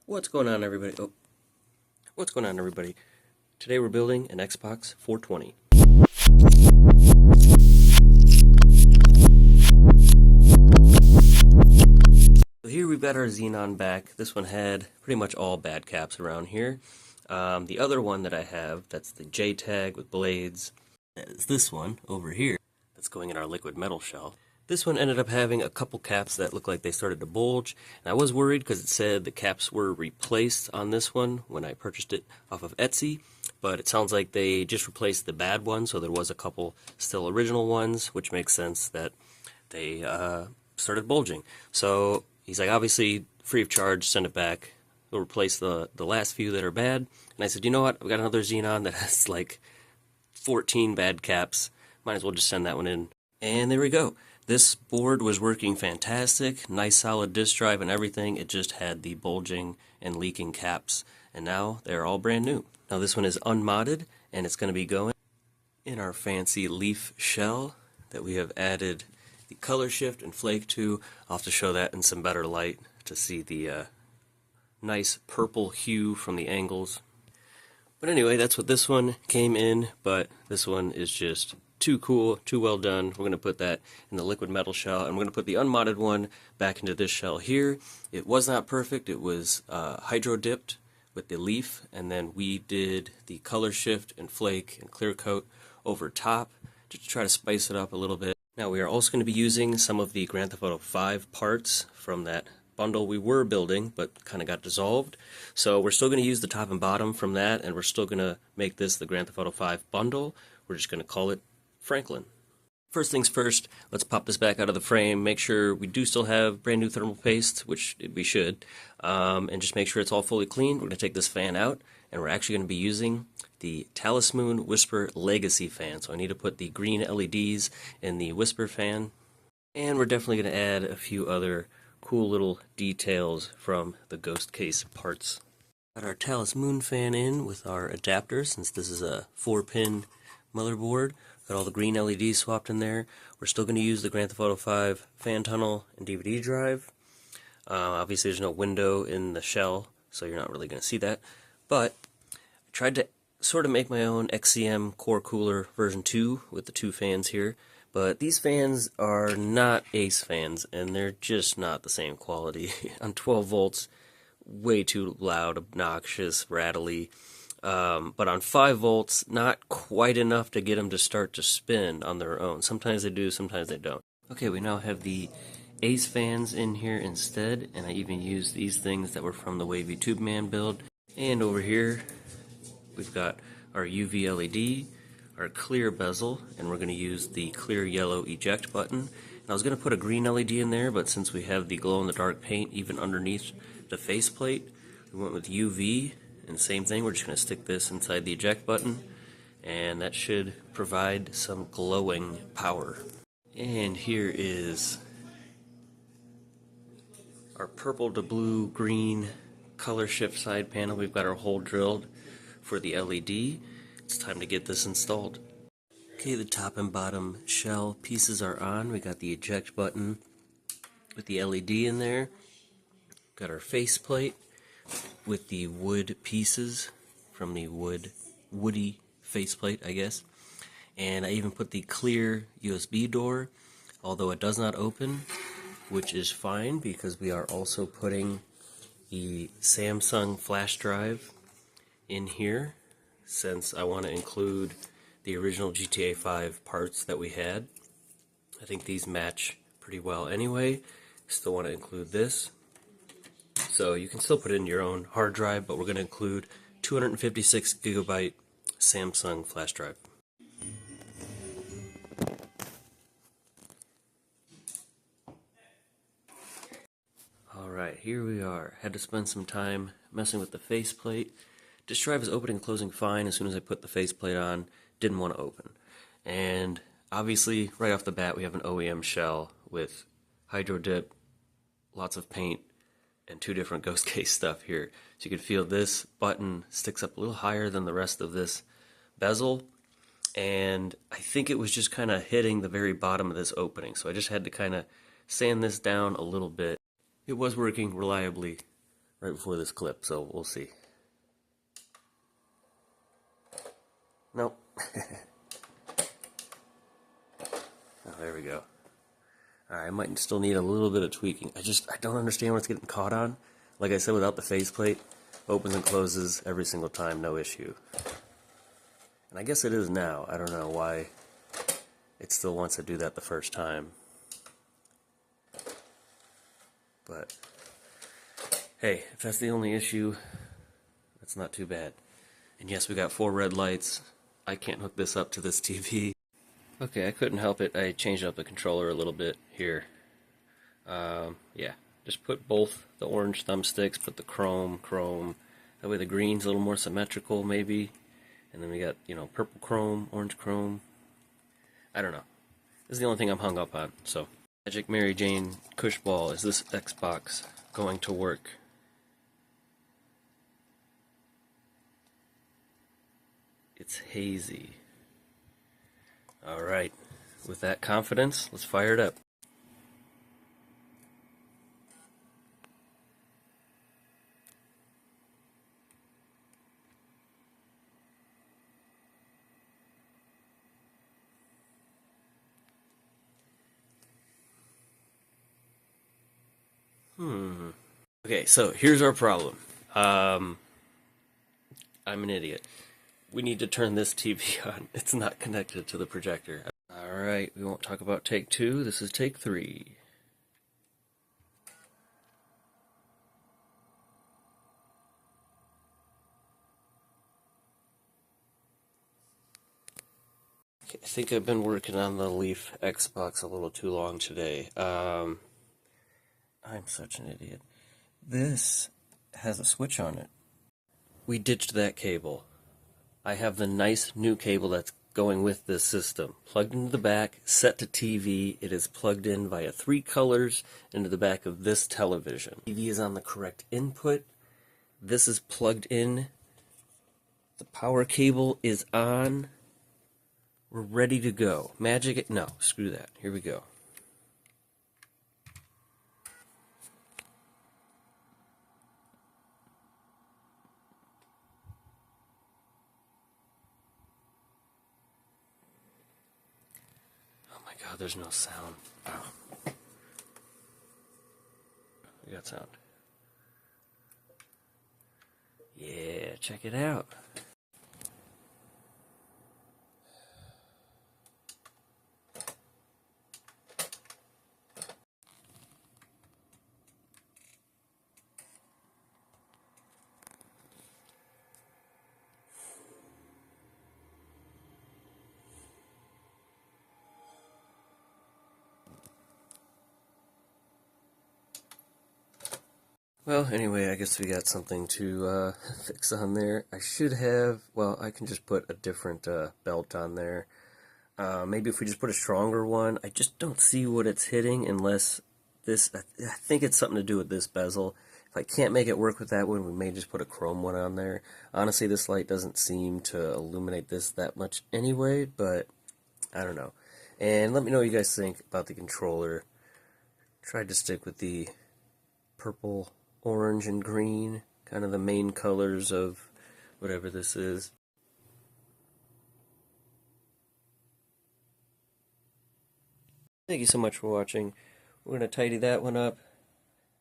What's going on, everybody? What's going on, everybody? Today we're building an Xbox 420. So here we've got our Xenon back. This one had pretty much all bad caps around here. The other one that I have, that's the GTAV with blades, is this one over here that's going in our liquid metal shell. This one ended up having a couple caps that looked like they started to bulge, and I was worried because it said the caps were replaced on this one when I purchased it off of Etsy, but it sounds like they just replaced the bad ones, so there was a couple still original ones, which makes sense that they started bulging. So he's like, obviously, free of charge, send it back. We'll replace the last few that are bad. And I said, you know what, I've got another Xenon that has like 14 bad caps. Might as well just send that one in. And there we go. This board was working fantastic, nice solid disk drive and everything. It just had the bulging and leaking caps, and now they're all brand new. Now this one is unmodded, and it's going to be going in our fancy leaf shell that we have added the color shift and flake to. I'll have to show that in some better light to see the nice purple hue from the angles. But anyway, that's what this one came in, but this one is just too cool, too well done. We're going to put that in the liquid metal shell, and we're going to put the unmodded one back into this shell here. It was not perfect. It was hydro dipped with the leaf, and then we did the color shift and flake and clear coat over top to try to spice it up a little bit. Now we are also going to be using some of the Grand Theft Auto 5 parts from that bundle we were building, but kind of got dissolved. So we're still going to use the top and bottom from that, and we're still going to make this the Grand Theft Auto 5 bundle. We're just going to call it Franklin. First things first, let's pop this back out of the frame, make sure we do still have brand new thermal paste, which we should, and just make sure it's all fully clean. We're going to take this fan out, and we're actually going to be using the Talisman Whisper Legacy fan. So I need to put the green LEDs in the Whisper fan, and we're definitely going to add a few other cool little details from the Ghost Case parts. Got our Talisman fan in with our adapter, since this is a 4-pin motherboard. Got all the green LEDs swapped in there. We're still going to use the Grand Theft Auto 5 fan tunnel and DVD drive. Obviously there's no window in the shell, so you're not really going to see that. But I tried to sort of make my own XCM core cooler version 2 with the 2 fans here. But these fans are not Ace fans, and they're just not the same quality. On 12 volts, way too loud, obnoxious, rattly. But on 5 volts, not quite enough to get them to start to spin on their own. Sometimes they do, sometimes they don't. Okay, we now have the Ace fans in here instead, and I even used these things that were from the Wavy Tube Man build. And over here, we've got our UV LED, our clear bezel, and we're going to use the clear yellow eject button. And I was going to put a green LED in there, but since we have the glow-in-the-dark paint even underneath the faceplate, we went with UV. And same thing, we're just going to stick this inside the eject button, and that should provide some glowing power. And here is our purple to blue green color shift side panel. We've got our hole drilled for the LED. It's time to get this installed. Okay, the top and bottom shell pieces are on. We got the eject button with the LED in there. Got our faceplate with the wood pieces from the woody faceplate, I guess. And I even put the clear USB door, although it does not open, which is fine because we are also putting the Samsung flash drive in here, since I want to include the original GTA 5 parts that we had. I think these match pretty well anyway. Still want to include this. So you can still put in your own hard drive, but we're going to include 256 gigabyte Samsung flash drive. Alright, here we are. Had to spend some time messing with the faceplate. This drive is opening and closing fine as soon as I put the faceplate on. Didn't want to open. And obviously, right off the bat, we have an OEM shell with hydro dip, lots of paint, and 2 different Ghost Case stuff here. So you can feel this button sticks up a little higher than the rest of this bezel, and I think it was just kind of hitting the very bottom of this opening, so I just had to kind of sand this down a little bit. It was working reliably, right before this clip, so we'll see. Nope. Oh, there we go. Alright, I might still need a little bit of tweaking. I don't understand what it's getting caught on. Like I said, without the faceplate, opens and closes every single time, no issue. And I guess it is now. I don't know why it still wants to do that the first time. But, hey, if that's the only issue, that's not too bad. And yes, we got 4 red lights. I can't hook this up to this TV. Okay, I couldn't help it. I changed up the controller a little bit here. Yeah, just put both the orange thumbsticks, put the chrome. That way the green's a little more symmetrical, maybe. And then we got, purple chrome, orange chrome. I don't know. This is the only thing I'm hung up on, so. Magic Mary Jane Cushball, is this Xbox going to work? It's hazy. Alright, with that confidence, let's fire it up. Okay, so here's our problem. I'm an idiot. We need to turn this TV on. It's not connected to the projector. Alright, we won't talk about take 2. This is take 3. Okay, I think I've been working on the Leaf Xbox a little too long today. I'm such an idiot. This has a switch on it. We ditched that cable. I have the nice new cable that's going with this system. Plugged into the back, set to TV. It is plugged in via 3 colors into the back of this television. TV is on the correct input. This is plugged in. The power cable is on. We're ready to go. No, screw that. Here we go. Oh my god, there's no sound. Oh. We got sound. Yeah, check it out. Well, anyway, I guess we got something to fix on there. I should have, well, I can just put a different belt on there. Maybe if we just put a stronger one. I just don't see what it's hitting unless this, I think it's something to do with this bezel. If I can't make it work with that one, we may just put a chrome one on there. Honestly, this light doesn't seem to illuminate this that much anyway, but I don't know. And let me know what you guys think about the controller. Tried to stick with the purple, orange, and green, kind of the main colors of whatever this is. Thank you so much for watching. We're going to tidy that one up.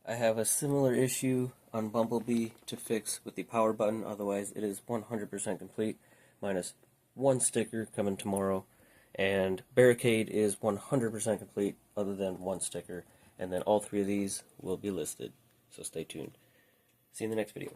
I have a similar issue on Bumblebee to fix with the power button, otherwise it is 100% complete, minus 1 sticker coming tomorrow. And Barricade is 100% complete, other than 1 sticker. And then all 3 of these will be listed, so stay tuned. See you in the next video.